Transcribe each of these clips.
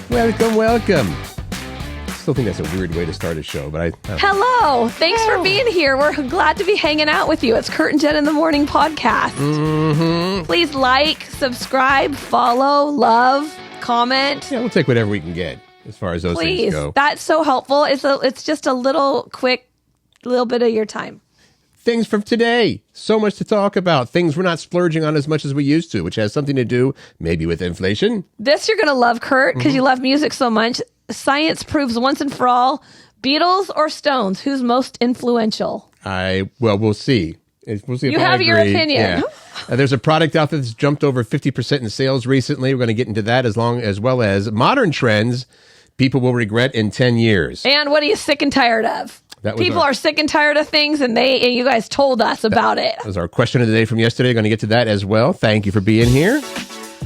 Welcome, welcome. I still think that's a weird way to start a show, but I Hello. Thanks for being here. We're glad to be hanging out with you. It's Curt and Jen in the Morning podcast. Mm-hmm. Please like, subscribe, follow, love, comment. Yeah, we'll take whatever we can get as far as those things Please. go. That's so helpful. It's just a little bit of your time. Things from today. So much to talk about. Things we're not splurging on as much as we used to, which has something to do maybe with inflation. This you're going to love, Curt, because you love music so much. Science proves once and for all, Beatles or Stones, who's most influential? We'll see. We'll see if You I have your agree. opinion. Yeah. There's a product out there that's jumped over 50% in sales recently. We're going to get into that as well as modern trends people will regret in 10 years. And what are you sick and tired of? People are sick and tired of things, and you guys told us about it. That was our question of the day from yesterday. Going to get to that as well. Thank you for being here.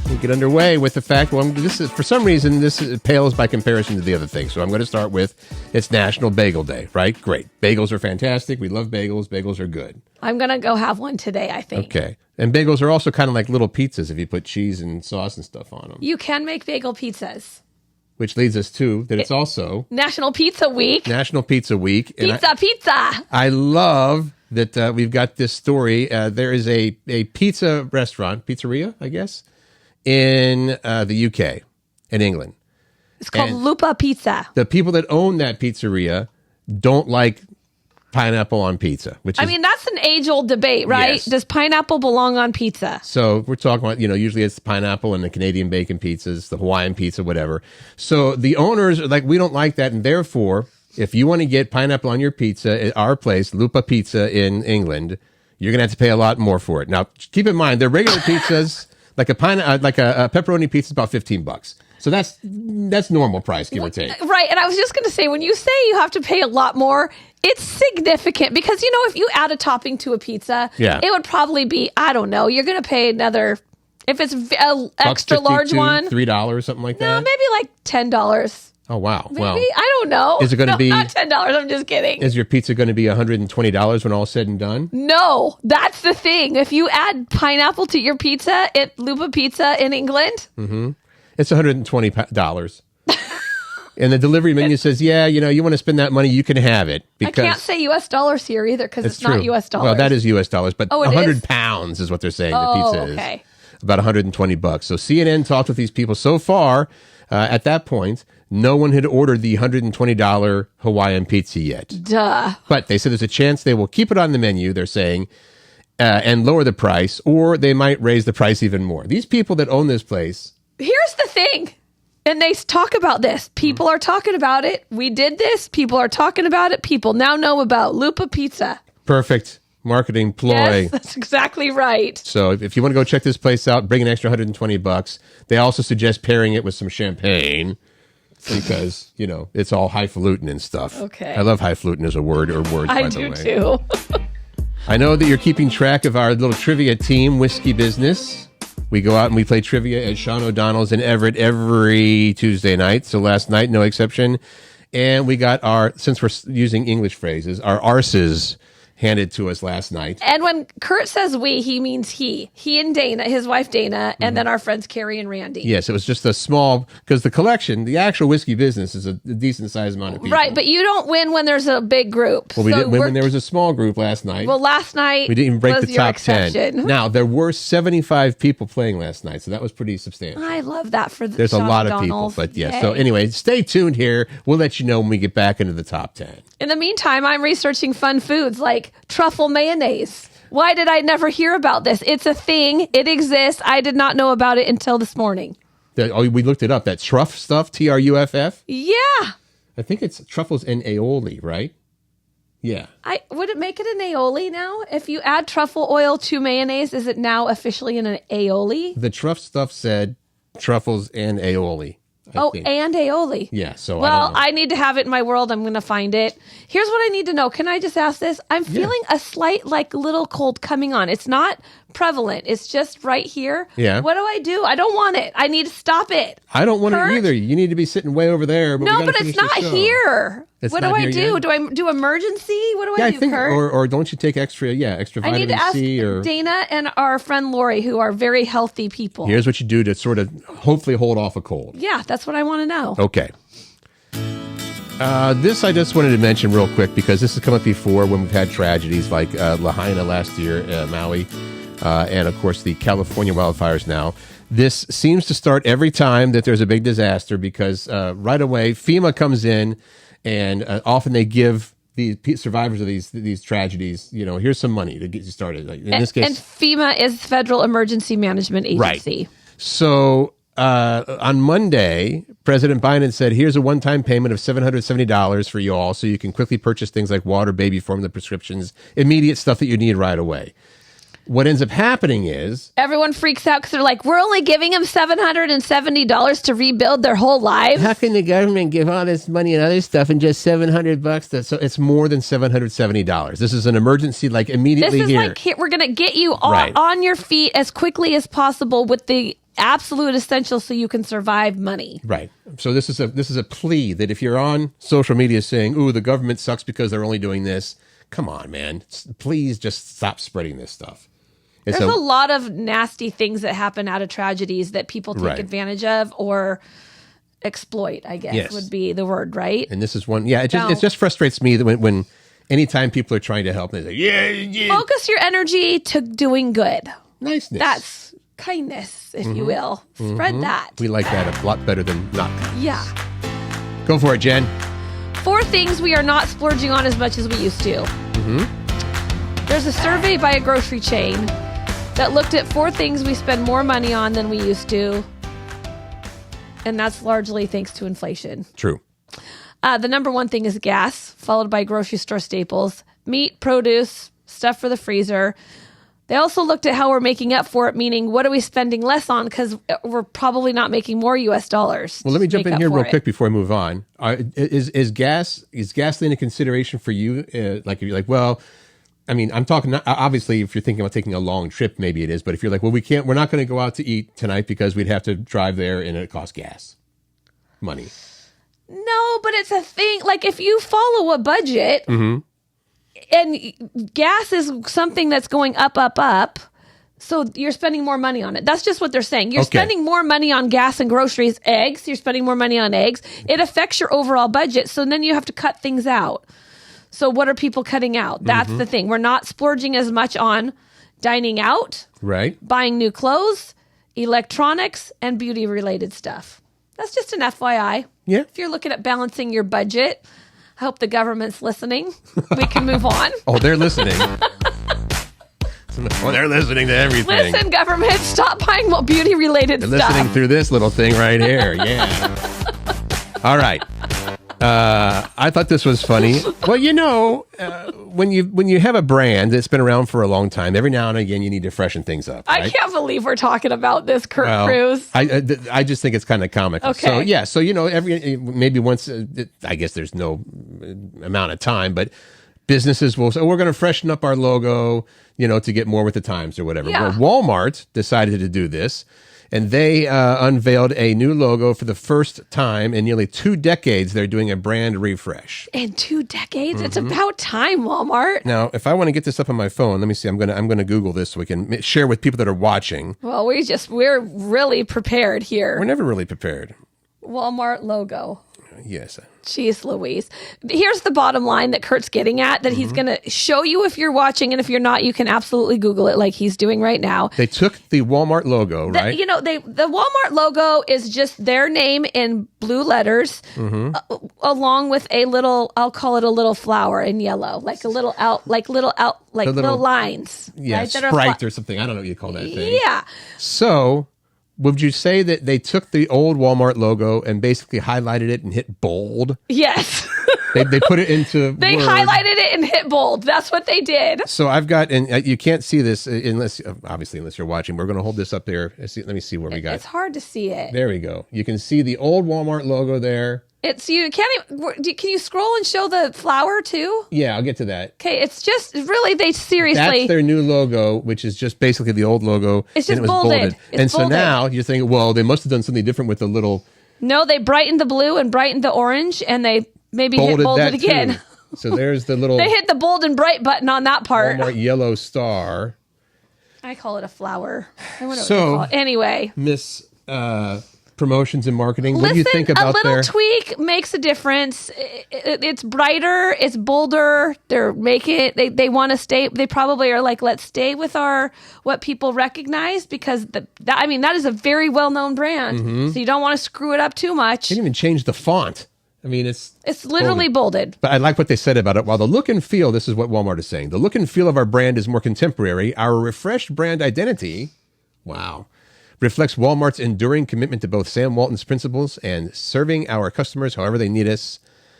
We'll get underway with the fact, for some reason, this pales by comparison to the other things. So I'm going to start with, it's National Bagel Day, right? Great. Bagels are fantastic. We love bagels. Bagels are good. I'm going to go have one today, I think. Okay. And bagels are also kind of like little pizzas if you put cheese and sauce and stuff on them. You can make bagel pizzas. Which leads us to that it's also National Pizza Week. National Pizza Week. Pizza. I love that we've got this story. There is a pizza restaurant, pizzeria, I guess, in the UK, in England. It's called Lupa Pizza. The people that own that pizzeria don't like pineapple on pizza, which is, that's an age-old debate, right? Yes. Does pineapple belong on pizza? So we're talking about, usually it's pineapple and the Canadian bacon pizzas, the Hawaiian pizza, whatever. So the owners are like, we don't like that. And therefore, if you want to get pineapple on your pizza at our place, Lupa Pizza in England, you're going to have to pay a lot more for it. Now, keep in mind, their regular pizzas, like a pepperoni pizza is about $15. So that's normal price, give or take. Right. And I was just going to say, when you say you have to pay a lot more, it's significant because, if you add a topping to a pizza, it would probably be, I don't know, you're going to pay another, if it's an extra large one. $3, something like that? No, maybe like $10. Oh, wow. Maybe, I don't know. Is it going to be not $10? I'm just kidding. Is your pizza going to be $120 when all said and done? No, that's the thing. If you add pineapple to your pizza at Lupa Pizza in England, it's $120. And the delivery menu says, you want to spend that money, you can have it. Because I can't say U.S. dollars here either because it's not U.S. dollars. Well, that is U.S. dollars, but 100 is? pounds is what they're saying the pizza is. Okay. About $120. So CNN talked with these people. So far, at that point, no one had ordered the $120 Hawaiian pizza yet. Duh. But they said there's a chance they will keep it on the menu, they're saying, and lower the price, or they might raise the price even more. These people that own this place... Here's the thing. And they talk about this. People are talking about it. We did this. People are talking about it. People now know about Lupa Pizza. Perfect marketing ploy. Yes, that's exactly right. So if you want to go check this place out, bring an extra $120. They also suggest pairing it with some champagne because, it's all highfalutin and stuff. Okay. I love highfalutin as a word or words, by the way. I do too. I know that you're keeping track of our little trivia team, Whiskey Business. We go out and we play trivia at Sean O'Donnell's in Everett every Tuesday night. So last night, no exception. And we got since we're using English phrases, our arses handed to us last night. And when Curt says we, he means he. He and Dana, his wife Dana, and then our friends Carrie and Randy. Yes, it was just a small, because the collection, the actual Whiskey Business is a decent sized amount of people. Right, but you don't win when there's a big group. Well, we didn't win when there was a small group last night. Well, last night we didn't even break was the your top exception. 10. Now, there were 75 people playing last night, so that was pretty substantial. I love that for There's Sean a lot O'Donnell's. of people, but yeah. Yay. So anyway, stay tuned here. We'll let you know when we get back into the top 10. In the meantime, I'm researching fun foods like truffle mayonnaise. Why did I never hear about this? It's a thing. It exists. I did not know about it until this morning. We looked it up. That truff stuff, Truff. Yeah. I think it's truffles and aioli, right? Yeah. Would it make it an aioli now? If you add truffle oil to mayonnaise, is it now officially an aioli? The truff stuff said truffles and aioli. I think. And aioli. Yeah, so I need to have it in my world. I'm going to find it. Here's what I need to know. Can I just ask this? I'm feeling a slight, little cold coming on. It's not prevalent. It's just right here. Yeah. What do? I don't want it. I need to stop it. I don't want Curt? it either. You need to be sitting way over there. But No, but it's not here. What do I do? Yet? Do I do emergency? What do I do, I think, Curt? or don't you take extra I vitamin need to ask C? Or Dana and our friend Lori, who are very healthy people. Here's what you do to sort of hopefully hold off a cold. Yeah, that's what I want to know. Okay. This I just wanted to mention real quick because this has come up before when we've had tragedies like Lahaina last year, Maui, and of course the California wildfires now. This seems to start every time that there's a big disaster because right away FEMA comes in and often they give the survivors of these tragedies, here's some money to get you started. Like in this case, and FEMA is Federal Emergency Management Agency. Right. So on Monday, President Biden said, here's a one-time payment of $770 for you all so you can quickly purchase things like water, baby formula, prescriptions, immediate stuff that you need right away. What ends up happening is everyone freaks out because they're like, we're only giving them $770 to rebuild their whole lives. How can the government give all this money and other stuff and just $700? So it's more than $770. This is an emergency, like immediately this is here. Like, we're going to get you on your feet as quickly as possible with the absolute essentials so you can survive money. Right. So this is a plea that if you're on social media saying, ooh, the government sucks because they're only doing this, come on, man. Please just stop spreading this stuff. There's a lot of nasty things that happen out of tragedies that people take advantage of or exploit, I guess would be the word, right? And this is one. Yeah, it just frustrates me that when anytime people are trying to help, they say, yeah. Focus your energy to doing good. Niceness. That's kindness, if you will. Spread that. We like that a lot better than not kindness. Yeah. Go for it, Jen. 4 things we are not splurging on as much as we used to. There's a survey by a grocery chain that looked at 4 things we spend more money on than we used to. And that's largely thanks to inflation. True. The number 1 thing is gas, followed by grocery store staples, meat, produce, stuff for the freezer. They also looked at how we're making up for it, meaning what are we spending less on because we're probably not making more U.S. dollars. Well, let me jump in here real quick before I move on. Is gasoline a consideration for you? If you're like, well, I mean, I'm talking, obviously, if you're thinking about taking a long trip, maybe it is. But if you're like, well, we're not going to go out to eat tonight because we'd have to drive there and it costs gas money. No, but it's a thing. Like if you follow a budget and gas is something that's going up, so you're spending more money on it. That's just what they're saying. You're spending more money on gas and groceries, eggs. You're spending more money on eggs. It affects your overall budget. So then you have to cut things out. So what are people cutting out? That's the thing. We're not splurging as much on dining out, buying new clothes, electronics, and beauty-related stuff. That's just an FYI. Yeah. If you're looking at balancing your budget, I hope the government's listening. We can move on. Oh, they're listening. They're listening to everything. Listen, government, stop buying more beauty-related stuff. Listening through this little thing right here. Yeah. All right. I thought this was funny. Well, when you have a brand that's been around for a long time, every now and again you need to freshen things up. Right? I can't believe we're talking about this, Curt Cruz. I just think it's kind of comical. Okay. So maybe once. I guess there's no amount of time, but businesses will say, we're going to freshen up our logo, to get more with the times or whatever. Yeah. Well, Walmart decided to do this. And they unveiled a new logo for the first time in nearly 2 decades. They're doing a brand refresh. In 2 decades? It's about time, Walmart. Now, if I want to get this up on my phone, let me see. I'm gonna Google this so we can share with people that are watching. Well, we're really prepared here. We're never really prepared. Walmart logo. Yes. Jeez Louise. Here's the bottom line that Curt's getting at, that he's going to show you if you're watching, and if you're not, you can absolutely Google it like he's doing right now. They took the Walmart logo, right? The Walmart logo is just their name in blue letters, along with a little, I'll call it a little flower in yellow, like little lines. Yeah, right, Sprite or something. I don't know what you call that thing. Yeah. So, would you say that they took the old Walmart logo and basically highlighted it and hit bold? Yes. They put it into They Word. highlighted it and hit bold. That's what they did. So I've got, and you can't see this unless you're watching. We're going to hold this up there. Let me see where we got. It's hard to see it. There we go. You can see the old Walmart logo there. It's you can't even. Can you scroll and show the flower too? Yeah, I'll get to that. Okay, it's just really they seriously. That's their new logo, which is just basically the old logo. It's just and it was bolded. And so now you're thinking, well, they must have done something different with the little. No, they brightened the blue and brightened the orange, and they maybe hit bolded again. Too. So there's the little. They hit the bold and bright button on that part. Walmart yellow star. I call it a flower. I wonder what they call it. Anyway, Miss Promotions and Marketing. What do you think about a little tweak makes a difference. It's brighter. It's bolder. They're making it. They want to stay. They probably are like, let's stay with what people recognize because that is a very well known brand. Mm-hmm. So you don't want to screw it up too much. They didn't even change the font. I mean, it's literally bolded. But I like what they said about it. While the look and feel, this is what Walmart is saying, the look and feel of our brand is more contemporary. Our refreshed brand identity, reflects Walmart's enduring commitment to both Sam Walton's principles and serving our customers however they need us,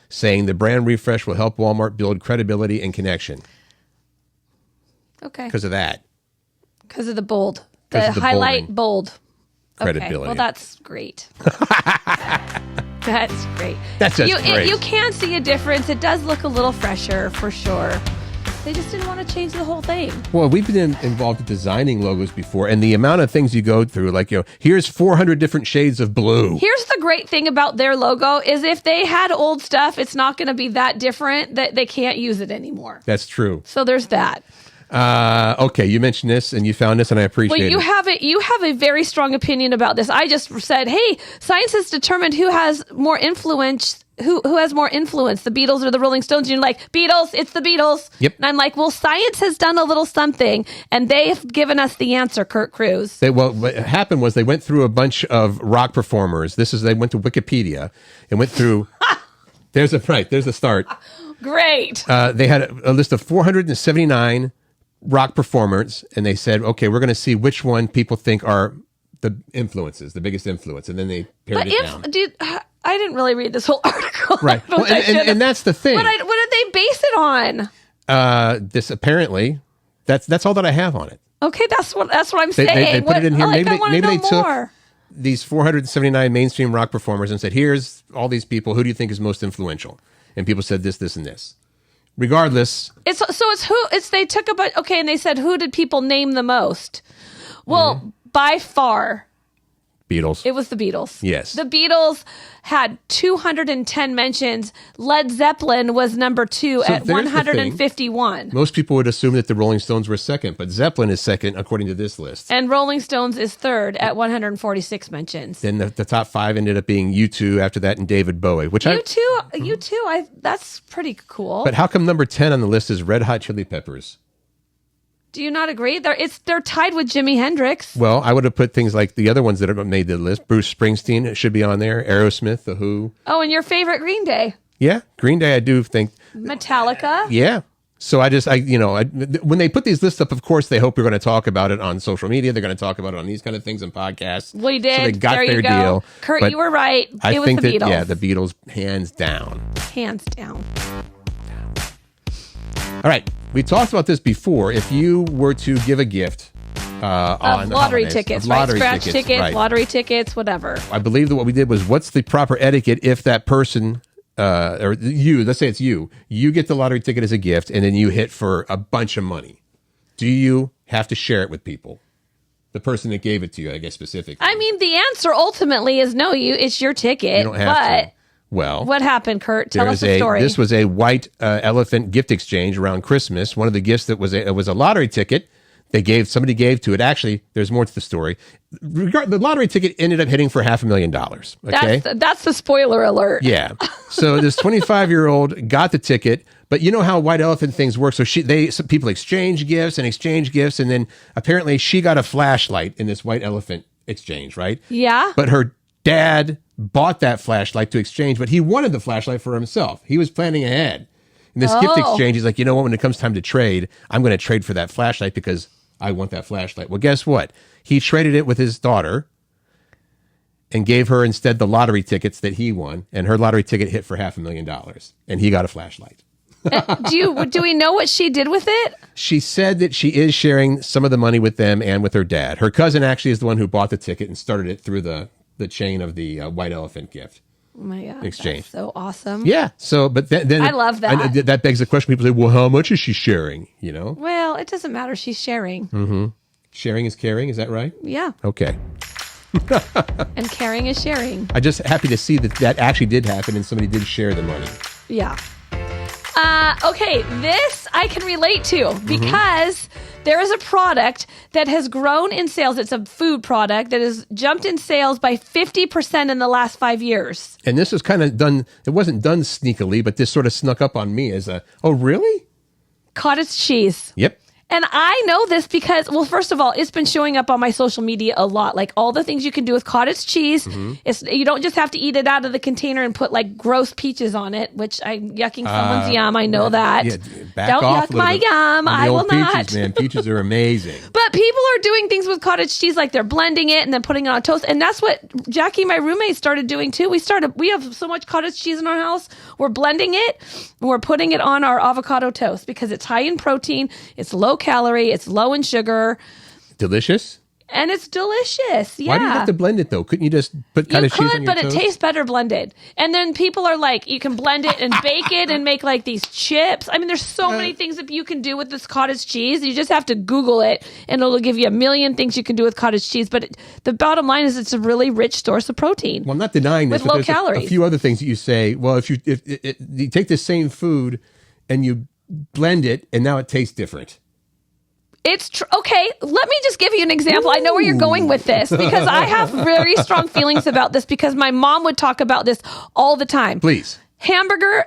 saying the brand refresh will help Walmart build credibility and connection. Okay. Because of that. Because of the bold. The highlight bold. Credibility. Okay. Well, that's great. That's great. That's just great. You can see a difference. It does look a little fresher for sure. They just didn't want to change the whole thing. Well, we've been involved in designing logos before, and the amount of things you go through, like, here's 400 different shades of blue. Here's the great thing about their logo is if they had old stuff, it's not going to be that different that they can't use it anymore. That's true. So there's that. Okay, you mentioned this and you found this, and I appreciate it. You have a very strong opinion about this. I just said, hey, science has determined who has more influence. Who has more influence, the Beatles or the Rolling Stones? And you're like, Beatles, it's the Beatles. Yep. And I'm like, well, science has done a little something, and they've given us the answer, Curt Cruz. What happened was they went through a bunch of rock performers. They went to Wikipedia and went through. There's the start. Great. They had a list of 479 rock performers, and they said, okay, we're going to see which one people think are the influences, the biggest influence, and then they pared it down. Dude, I didn't really read this whole article. Right. Well, and that's the thing. What did they base it on? This apparently, that's all that I have on it. Okay, that's what I'm saying. They put it in here. Maybe they took more. These 479 mainstream rock performers and said, here's all these people. Who do you think is most influential? And people said this, this, and this. Regardless. They took a bunch. Okay, and they said, who did people name the most? Well, by far. Beatles. It was the Beatles. Yes. The Beatles had 210 mentions. Led Zeppelin was number 2 at 151. Most people would assume that the Rolling Stones were second, but Zeppelin is second according to this list. And Rolling Stones is third at 146 mentions. Then the top 5 ended up being U2 after that and David Bowie. U2, that's pretty cool. But how come number 10 on the list is Red Hot Chili Peppers? Do you not agree? They're tied with Jimi Hendrix. Well, I would have put things like the other ones that have made the list. Bruce Springsteen should be on there. Aerosmith, The Who. Oh, and your favorite Green Day. Yeah, Green Day, I do think. Metallica. Yeah. So when they put these lists up, of course, they hope we're going to talk about it on social media. They're going to talk about it on these kind of things and podcasts. We did. So they got there their deal. Curt, you were right. It was the Beatles. Yeah, the Beatles, hands down. Hands down. All right. We talked about this before. If you were to give a gift on lottery tickets, right? Scratch tickets, right. Lottery tickets, whatever. I believe that what we did was, what's the proper etiquette if that person, or you, let's say it's you get the lottery ticket as a gift and then you hit for a bunch of money. Do you have to share it with people? The person that gave it to you, I guess, specifically. I mean, the answer ultimately is no, it's your ticket. You don't have to. Well, what happened, Curt? Tell us the story. This was a white elephant gift exchange around Christmas. One of the gifts that was a lottery ticket. Somebody gave to it. Actually, there's more to the story. The lottery ticket ended up hitting for $500,000. Okay, that's the spoiler alert. Yeah. So this 25-year-old got the ticket, but you know how white elephant things work. So some people exchange gifts, and then apparently she got a flashlight in this white elephant exchange, right? Yeah. But her dad bought that flashlight to exchange, but he wanted the flashlight for himself. He was planning ahead. In this gift exchange, he's like, you know what? When it comes time to trade, I'm going to trade for that flashlight because I want that flashlight. Well, guess what? He traded it with his daughter and gave her instead the lottery tickets that he won, and her lottery ticket hit for $500,000, and he got a flashlight. Do we know what she did with it? She said that she is sharing some of the money with them and with her dad. Her cousin actually is the one who bought the ticket and started it through the chain of the white elephant gift. my God, exchange. That's so awesome. Yeah. So, but then I love that. That begs the question. People say, well, how much is she sharing? Well, it doesn't matter. She's sharing. Mm-hmm. Sharing is caring. Is that right? Yeah. Okay. And caring is sharing. I'm just happy to see that actually did happen and somebody did share the money. Yeah. Okay, this I can relate to because there is a product that has grown in sales. It's a food product that has jumped in sales by 50% in the last 5 years. And this was kind of done, it wasn't done sneakily, but this sort of snuck up on me as oh, really? Cottage cheese. Yep. And I know this because, well, first of all, it's been showing up on my social media a lot. Like all the things you can do with cottage cheese. You don't just have to eat it out of the container and put like gross peaches on it, which I'm yucking someone's yum. I know that. Yeah, don't yuck my yum. I will not. Peaches, man. Peaches are amazing. But people are doing things with cottage cheese, like they're blending it and then putting it on toast. And that's what Jackie, my roommate, started doing too. We have so much cottage cheese in our house. We're blending it and we're putting it on our avocado toast because it's high in protein. It's low calorie. It's low in sugar. Delicious. And it's delicious. Yeah. Why do you have to blend it though? Couldn't you just put cottage cheese on your but toast? It tastes better blended. And then people are like, you can blend it and bake it and make like these chips. I mean, there's so many things that you can do with this cottage cheese. You just have to Google it and it'll give you a million things you can do with cottage cheese. But the bottom line is it's a really rich source of protein. Well, I'm not denying this. With low calories. A few other things that you say. Well, if you take the same food and you blend it and now it tastes different. It's true. Okay, let me just give you an example. I know where you're going with this because I have very strong feelings about this because my mom would talk about this all the time. Please. Hamburger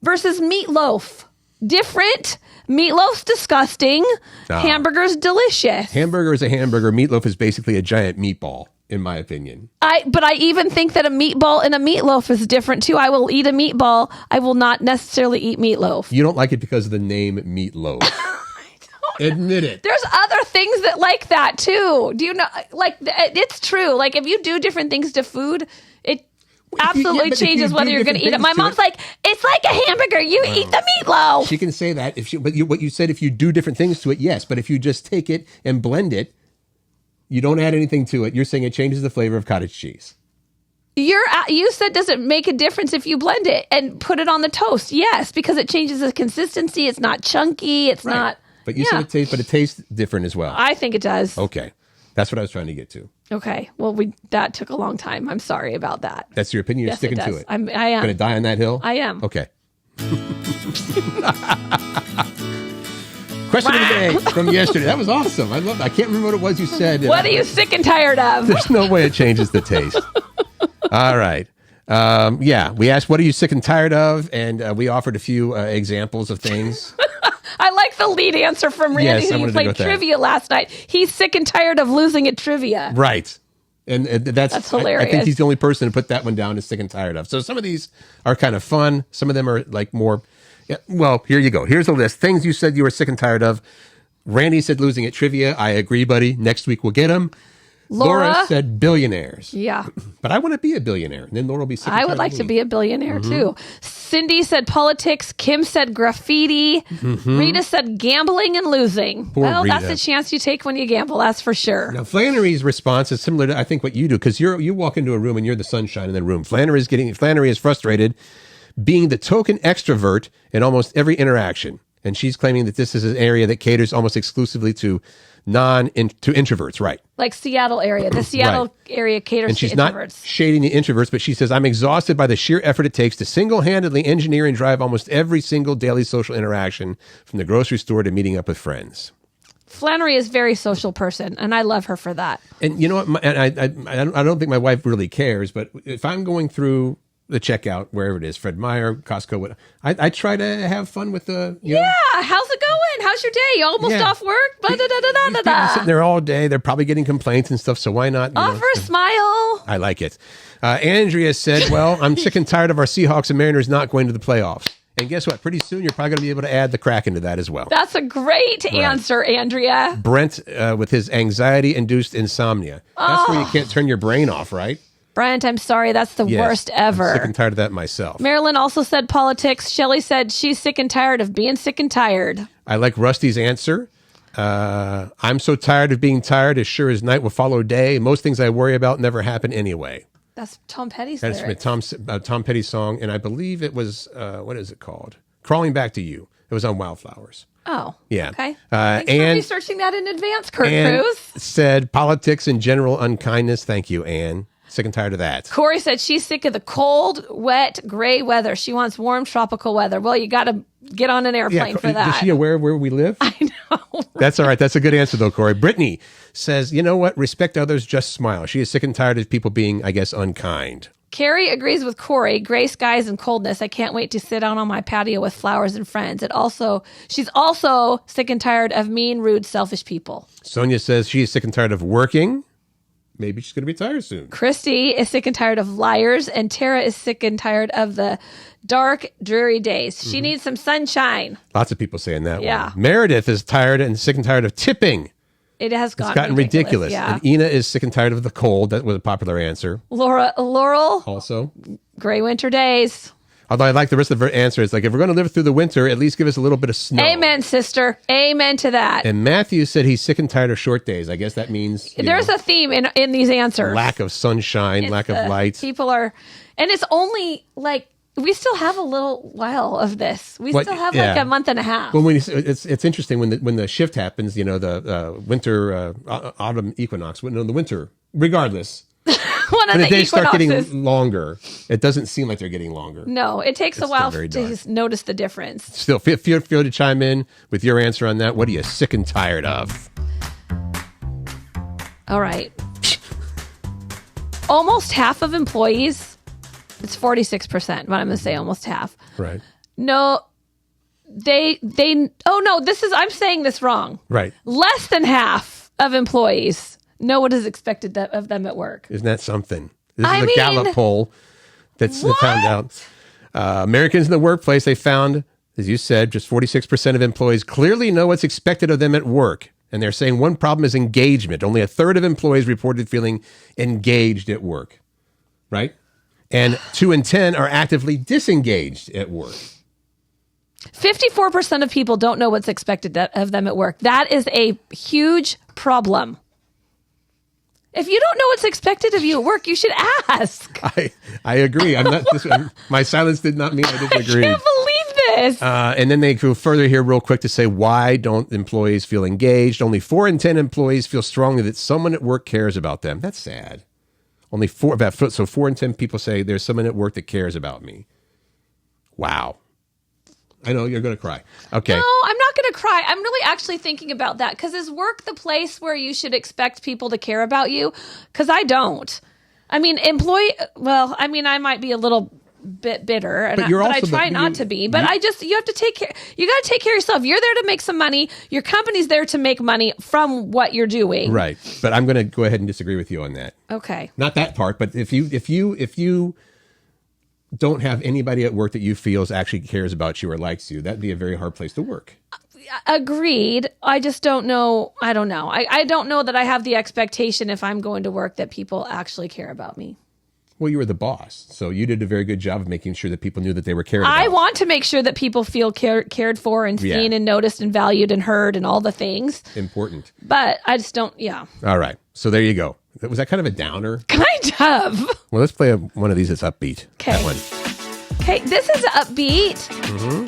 versus meatloaf. Different. Meatloaf's disgusting. Hamburger's delicious. Hamburger is a hamburger. Meatloaf is basically a giant meatball, in my opinion. But I even think that a meatball and a meatloaf is different too. I will eat a meatball. I will not necessarily eat meatloaf. You don't like it because of the name meatloaf. Admit it. There's other things that like that too. Do you know? Like it's true. Like if you do different things to food, it absolutely changes whether you're going to eat it. My mom's like, it's like a hamburger. You eat the meatloaf. She can say that what you said, if you do different things to it, yes. But if you just take it and blend it, you don't add anything to it. You're saying it changes the flavor of cottage cheese. You said, does it make a difference if you blend it and put it on the toast? Yes, because it changes the consistency. It's not chunky. It's not. But you said it tastes different as well. I think it does. Okay. That's what I was trying to get to. Okay. Well, that took a long time. I'm sorry about that. That's your opinion? You're sticking to it? I am. Going to die on that hill? I am. Okay. Question of the day from yesterday. That was awesome. I can't remember what it was you said. What are you sick and tired of? There's no way it changes the taste. All right. We asked, what are you sick and tired of? And we offered a few examples of things. I like the lead answer from Randy, who played trivia last night. He's sick and tired of losing at trivia. Right. And that's hilarious. I think he's the only person to put that one down as sick and tired of. So some of these are kind of fun. Some of them are like more, well, here you go. Here's a list. Things you said you were sick and tired of. Randy said losing at trivia. I agree, buddy. Next week we'll get them. Laura said billionaires. Yeah. But I want to be a billionaire. And then Laura will be sick and I tired would like of to me. be a billionaire too. Cindy said politics. Kim said graffiti. Rita said gambling and losing. Poor Rita. That's a chance you take when you gamble. That's for sure. Now, Flannery's response is similar to, I think, what you do, because you walk into a room and you're the sunshine in the room. Flannery is frustrated being the token extrovert in almost every interaction. And she's claiming that this is an area that caters almost exclusively to introverts, right? Like Seattle area. The Seattle area caters and she's to introverts. Not shading the introverts, but she says, I'm exhausted by the sheer effort it takes to single-handedly engineer and drive almost every single daily social interaction from the grocery store to meeting up with friends. Flannery is a very social person, and I love her for that. And you know what? I don't think my wife really cares, but if I'm going through the checkout, wherever it is, Fred Meyer, Costco, I try to have fun with the... how's it going? How's your day? You almost off work? People sitting there all day. They're probably getting complaints and stuff, so why not? Offer a smile. I like it. Andrea said, well, I'm sick and tired of our Seahawks and Mariners not going to the playoffs. And guess what? Pretty soon, you're probably going to be able to add the Kraken to that as well. That's a great answer, Andrea. Brent, with his anxiety-induced insomnia. That's where you can't turn your brain off, right? Brent, I'm sorry. That's the worst ever. I'm sick and tired of that myself. Marilyn also said politics. Shelley said she's sick and tired of being sick and tired. I like Rusty's answer. I'm so tired of being tired, as sure as night will follow day. Most things I worry about never happen anyway. That's Tom Petty's That's from Tom Petty's song, and I believe it was, what is it called? Crawling Back to You. It was on Wildflowers. Oh. Yeah. Okay. Thanks for researching that in advance, Curt Cruz. Said politics and general unkindness. Thank you, Anne. Sick and tired of that. Corey said she's sick of the cold, wet, gray weather. She wants warm, tropical weather. Well, you got to get on an airplane for that. Is she aware of where we live? I know. Right? That's all right. That's a good answer, though, Corey. Brittany says, you know what? Respect others, just smile. She is sick and tired of people being, I guess, unkind. Carrie agrees with Corey. Gray skies and coldness. I can't wait to sit out on my patio with flowers and friends. She's also sick and tired of mean, rude, selfish people. Sonia says she is sick and tired of working. Maybe she's going to retire soon. Christy is sick and tired of liars, and Tara is sick and tired of the dark, dreary days. She needs some sunshine. Lots of people saying that one. Meredith is tired and sick and tired of tipping. It has gotten ridiculous. Yeah. And Ina is sick and tired of the cold. That was a popular answer. Laurel. Also. Gray winter days. Although I like the rest of her answer. It's like, if we're going to live through the winter, at least give us a little bit of snow. Amen, sister. Amen to that. And Matthew said he's sick and tired of short days. I guess that means... There's a theme in these answers. Lack of sunshine, lack of light. People are... And it's only like... We still have a little while of this. We still have like a month and a half. Well, it's interesting when the shift happens, the winter, autumn equinox, the winter, regardless... When the days start getting longer, it doesn't seem like they're getting longer. No, it takes a while to notice the difference. Still, feel free to chime in with your answer on that. What are you sick and tired of? All right. Almost half of employees, it's 46%, but I'm going to say almost half. Right. No, I'm saying this wrong. Right. Less than half of employees know what is expected of them at work. Isn't that something? This is a Gallup poll that's found out. Americans in the workplace, they found, as you said, just 46% of employees clearly know what's expected of them at work. And they're saying one problem is engagement. Only a third of employees reported feeling engaged at work. Right? And 2 in 10 are actively disengaged at work. 54% of people don't know what's expected of them at work. That is a huge problem. If you don't know what's expected of you at work, you should ask. I agree. My silence did not mean I didn't agree. I can't believe this. And then they go further here real quick to say, why don't employees feel engaged? Only 4 in 10 employees feel strongly that someone at work cares about them. That's sad. Only 4 in 10 people say there's someone at work that cares about me. Wow. I know you're going to cry. Okay. No, I'm not going to cry. I'm really actually thinking about that, because is work the place where you should expect people to care about you? Because I don't. I mean, I might be a little bit bitter, but I try not to be. But you have to take care. You got to take care of yourself. You're there to make some money. Your company's there to make money from what you're doing. Right. But I'm going to go ahead and disagree with you on that. Okay. Not that part, but if you don't have anybody at work that you feel actually cares about you or likes you, that'd be a very hard place to work. Agreed. I just don't know. I don't know. I don't know that I have the expectation if I'm going to work that people actually care about me. Well, you were the boss, so you did a very good job of making sure that people knew that they were cared about. I want to make sure that people feel cared for and seen and noticed and valued and heard and all the things. Important. But I just don't, All right. So there you go. Was that kind of a downer? Kind of. Well, let's play one of these that's upbeat. Okay. That one. Okay, this is upbeat. Mm-hmm.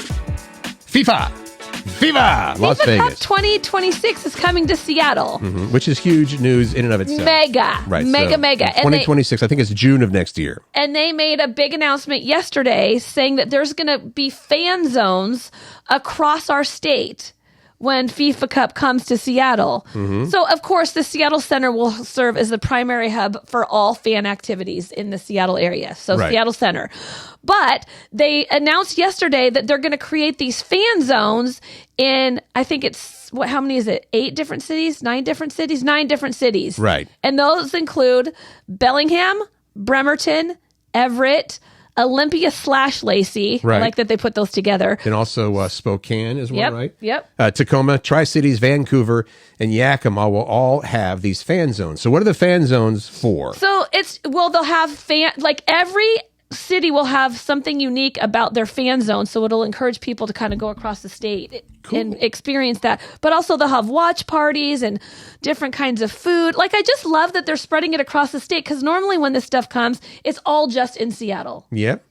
FIFA, Las Vegas. Cup 2026 is coming to Seattle. Mm-hmm. Which is huge news in and of itself. Mega. Right. Mega. 2026, I think it's June of next year. And they made a big announcement yesterday saying that there's going to be fan zones across our state when FIFA Cup comes to Seattle. Mm-hmm. So, of course, the Seattle Center will serve as the primary hub for all fan activities in the Seattle area. So, right. Seattle Center. But they announced yesterday that they're going to create these fan zones in, I think it's, how many is it? 9 different cities? 9 different cities. Right. And those include Bellingham, Bremerton, Everett, Olympia/Lacey. Right. I like that they put those together. And also Spokane as well, right? Yep. Tacoma, Tri-Cities, Vancouver, and Yakima will all have these fan zones. So what are the fan zones for? So they'll have every city will have something unique about their fan zone, so it'll encourage people to kind of go across the state and experience that. But also they'll have watch parties and different kinds of food. Like, I just love that they're spreading it across the state, because normally when this stuff comes, it's all just in Seattle. Yep.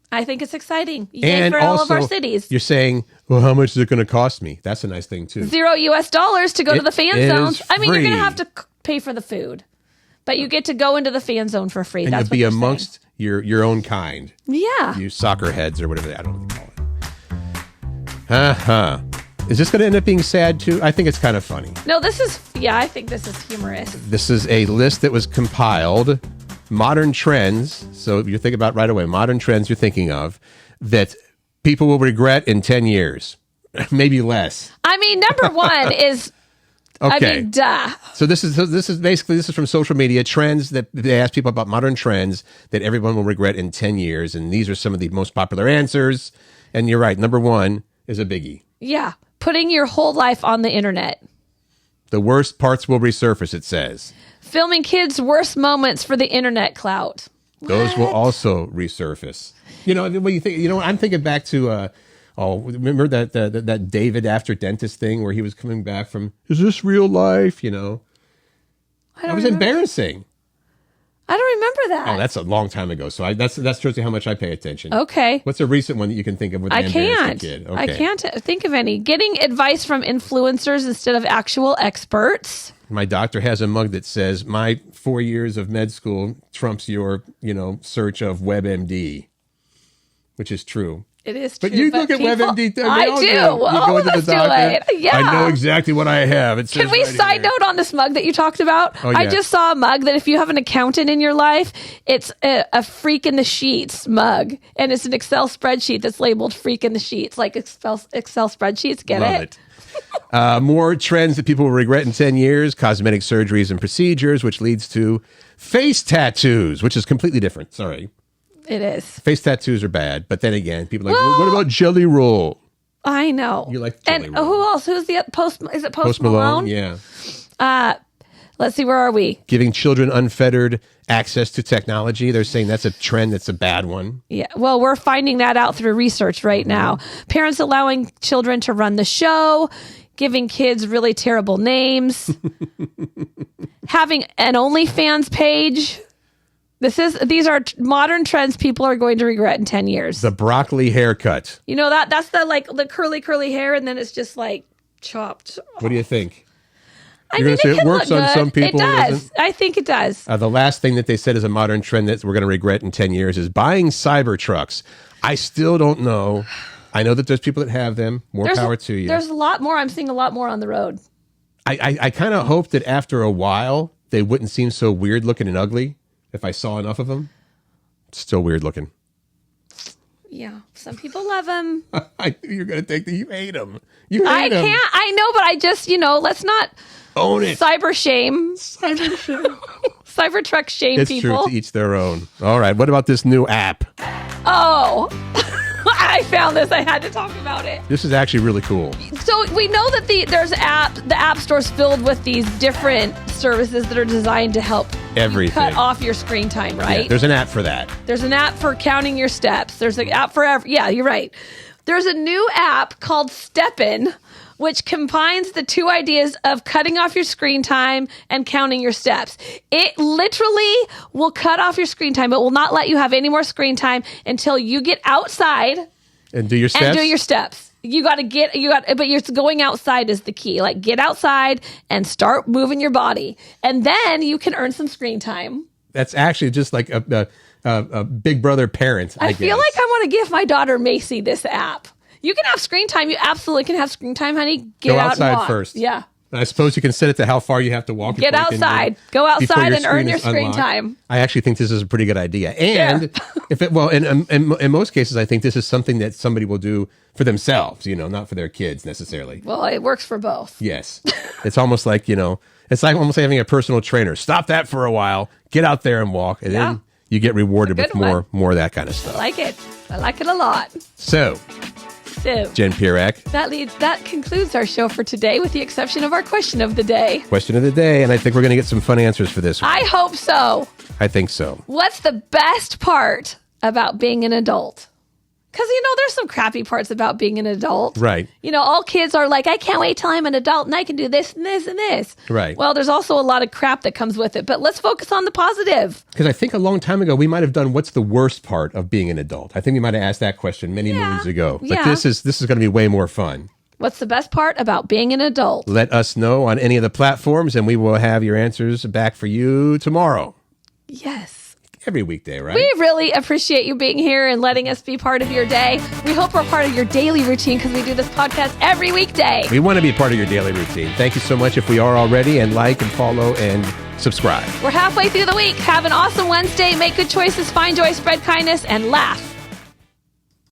I think it's exciting. Yay for all of our cities. You're saying, well, how much is it going to cost me? That's a nice thing, too. $0 to go to the fan zones. I mean, you're going to have to pay for the food, but you get to go into the fan zone for free. And that's you'll be amongst your own kind. Yeah. You soccer heads or whatever. I don't know what to call it. Is this going to end up being sad, too? I think it's kind of funny. No, I think this is humorous. This is a list that was compiled. Modern trends, so if you think about right away, modern trends you're thinking of that people will regret in 10 years, maybe less. I mean, number one is, okay. I mean, duh. So this is from social media, trends that they ask people about, modern trends that everyone will regret in 10 years. And these are some of the most popular answers. And you're right. Number one is a biggie. Yeah. Putting your whole life on the internet. The worst parts will resurface, it says. Filming kids' worst moments for the internet clout. Those will also resurface. You know, when you think, I'm thinking back to, remember that David After Dentist thing where he was coming back from, is this real life? That was embarrassing. I don't remember that. Oh, that's a long time ago. So that shows you how much I pay attention. Okay. What's a recent one that you can think of with an embarrassing kid? Okay. I can't think of any. Getting advice from influencers instead of actual experts. My doctor has a mug that says, my 4 years of med school trumps your, search of WebMD, which is true. It is true. But you look at WebMD. I do. You go into the doctor. Yeah. I know exactly what I have. It says Can we side note on this mug that you talked about? Oh, yeah. I just saw a mug that if you have an accountant in your life, it's a freak in the sheets mug. And it's an Excel spreadsheet that's labeled freak in the sheets, like Excel spreadsheets. Get Love it. More trends that people will regret in 10 years, cosmetic surgeries and procedures, which leads to face tattoos, which is completely different. Sorry. It is. Face tattoos are bad, but then again, people are like, well, what about Jelly Roll? I know. You like Jelly Roll. Who else? Who's the Post? Is it Post Malone? Yeah. Let's see. Where are we? Giving children unfettered access to technology. They're saying that's a trend. That's a bad one. Yeah. Well, we're finding that out through research right now. Parents allowing children to run the show, giving kids really terrible names, having an OnlyFans page. These are modern trends people are going to regret in 10 years. The broccoli haircut. That's the curly hair, and then it's just like chopped. What do you think? You're going to say it works on some people. It does. I think it does. The last thing that they said is a modern trend that we're going to regret in 10 years is buying cyber trucks. I still don't know. I know that there's people that have them. More power to you. There's a lot more. I'm seeing a lot more on the road. I kind of hope that after a while, they wouldn't seem so weird looking and ugly. If I saw enough of them, it's still weird looking. Yeah, some people love them. You're going to think that you hate them. I can't. I know, but I just, let's not own it. Cyber shame. Cyber truck shame it's people. It's true, to each their own. All right, what about this new app? Oh, I found this. I had to talk about it. This is actually really cool. So we know that the app store's filled with these different services that are designed to help everything. Cut off your screen time, right? Yeah, there's an app for that. There's an app for counting your steps. There's an app for yeah, you're right. There's a new app called Steppin', which combines the two ideas of cutting off your screen time and counting your steps. It literally will cut off your screen time. It will not let you have any more screen time until you get outside and do your steps. But you're going outside is the key. Like, get outside and start moving your body, and then you can earn some screen time. That's actually just like a big brother parent. I feel like I want to give my daughter Macy this app. You can have screen time. You absolutely can have screen time, honey. Go out outside and walk. first. Yeah. I suppose you can set it to how far you have to walk. Get outside. Go outside and earn your screen time. I actually think this is a pretty good idea. And in most cases, I think this is something that somebody will do for themselves, not for their kids necessarily. Well, it works for both. Yes. It's almost like, it's like almost having a personal trainer. Stop that for a while. Get out there and walk. And then you get rewarded with more of that kind of stuff. I like it. I like it a lot. So Jen Pierak. That concludes our show for today, with the exception of our question of the day. Question of the day, and I think we're going to get some fun answers for this one. I hope so. I think so. What's the best part about being an adult? Because, there's some crappy parts about being an adult. Right. All kids are like, I can't wait till I'm an adult and I can do this and this and this. Right. Well, there's also a lot of crap that comes with it. But let's focus on the positive. Because I think a long time ago, we might have done what's the worst part of being an adult. I think we might have asked that question many moons ago. But this is going to be way more fun. What's the best part about being an adult? Let us know on any of the platforms, and we will have your answers back for you tomorrow. Yes. Every weekday, right? We really appreciate you being here and letting us be part of your day. We hope we're part of your daily routine because we do this podcast every weekday. We want to be part of your daily routine. Thank you so much if we are already, and like and follow and subscribe. We're halfway through the week. Have an awesome Wednesday. Make good choices, find joy, spread kindness, and laugh.